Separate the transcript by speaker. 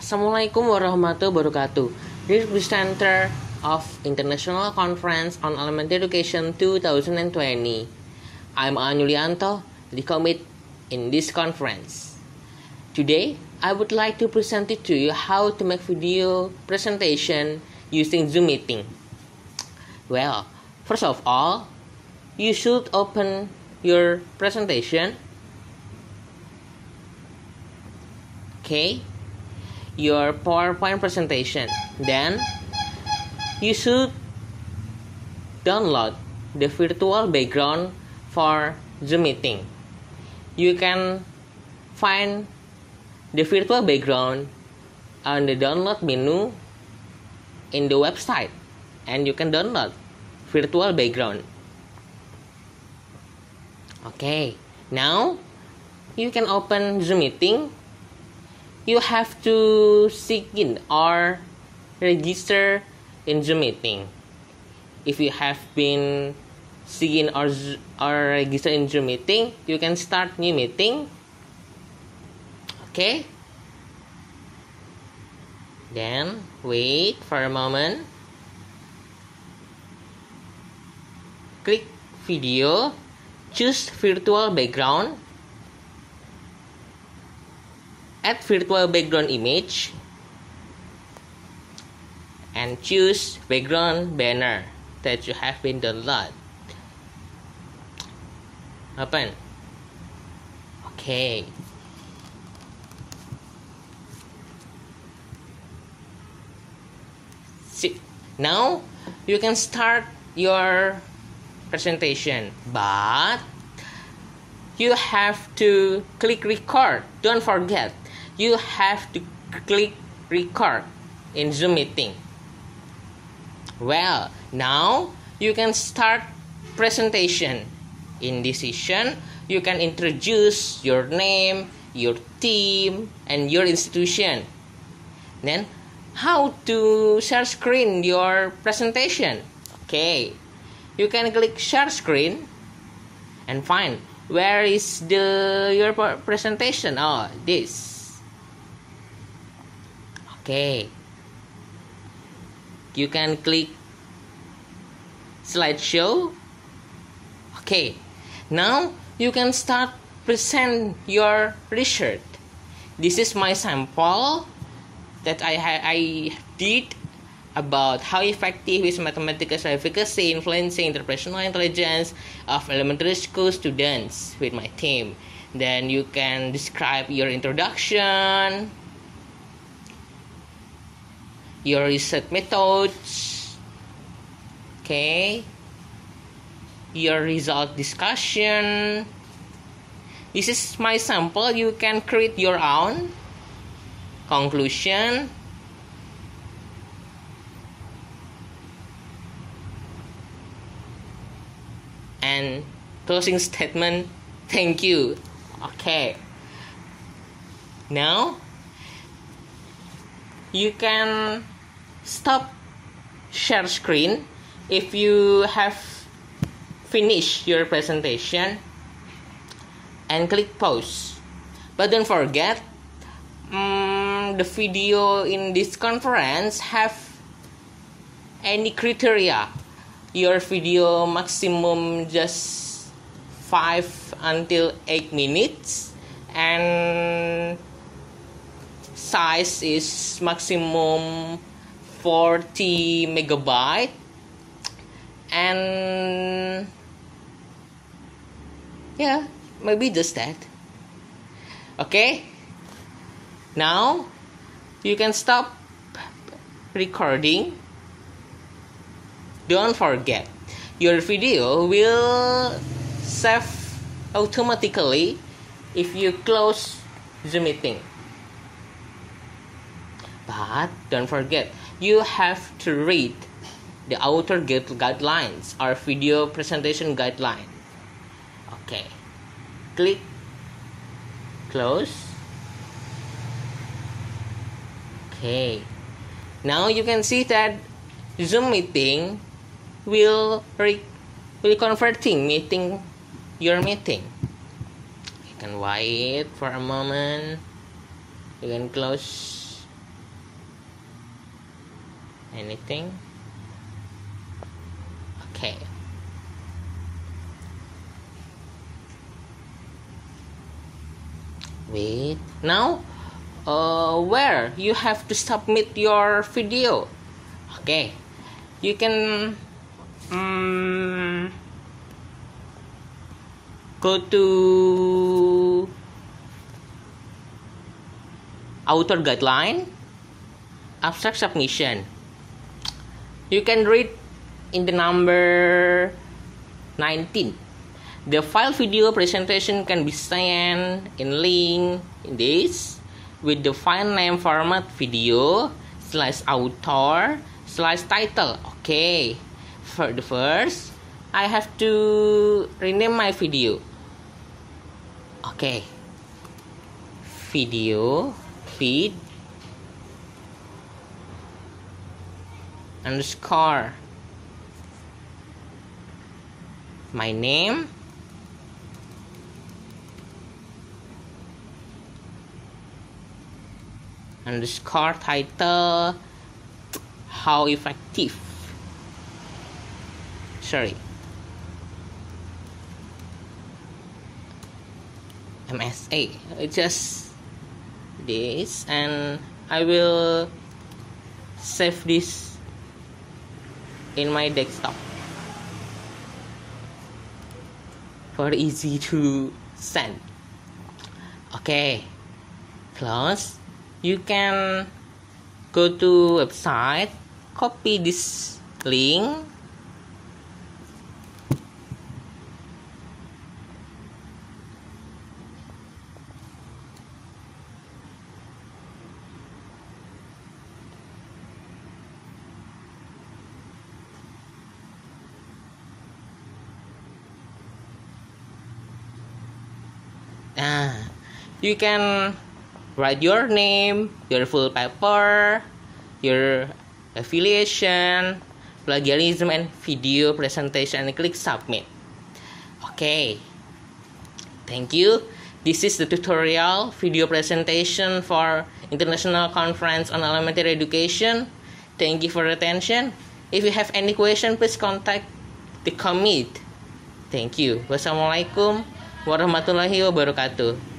Speaker 1: Assalamualaikum warahmatullahi wabarakatuh. This is presenter of International Conference on Elementary Education 2020. I'm Anulianto, the commit in this conference. Today, I would like to present it to you how to make video presentation using Zoom meeting. Well, first of all, you should open your presentation. Okay, your PowerPoint presentation. Then you should download the virtual background for Zoom meeting. You can find the virtual background on the download menu in the website, and you can download virtual background. Okay, now you can open Zoom meeting. You have to sign in or register in Zoom meeting. If you have been signed in or registered in Zoom meeting, you can start new meeting. Okay. Then wait for a moment. Click video. Choose virtual background. Add virtual background image and choose background banner that you have been downloaded. Open. Okay. See, now you can start your presentation, but you have to click record. Don't forget, you have to click record in Zoom meeting. Well, now you can start presentation. In this session, you can introduce your name, your team, and your institution. Then, how to share screen your presentation? Okay, you can click share screen and find where is your presentation. Oh, this. Okay, you can click slideshow. Okay, now you can start present your research. This is my sample that I did about how effective is mathematical efficacy influencing interpersonal intelligence of elementary school students with my team. Then you can describe your introduction, your research methods, okay, your result discussion. This is my sample. You can create your own conclusion, and closing statement. Thank you. Okay, now you can stop share screen if you have finished your presentation and click pause. But don't forget, the video in this conference have any criteria. Your video maximum just 5 until 8 minutes, and size is maximum 40 megabyte, and yeah, maybe just that. Okay, now you can stop recording. Don't forget, your video will save automatically if you close Zoom meeting. But don't forget, you have to read the author guidelines or video presentation guideline. Okay, click close. Okay, now you can see that Zoom meeting will converting your meeting. You can wait for a moment. You can close anything. Okay. Wait. Now, where you have to submit your video? Okay. You can go to author guideline, abstract submission. You can read in the number 19. The file video presentation can be sent in link in this with the file name format video /author /title. Okay. For the first, I have to rename my video. Okay. Video feed underscore my name underscore title how effective MSA. It's just this, and I will save this in my desktop for easy to send. Okay, close. You can go to website, copy this link, you can write your name, your full paper, your affiliation, plagiarism, and video presentation, and click submit. Okay, thank you. This is the tutorial video presentation for International Conference on Elementary Education. Thank you for your attention. If you have any question, please contact the committee. Thank you. Wassalamualaikum warahmatullahi wabarakatuh.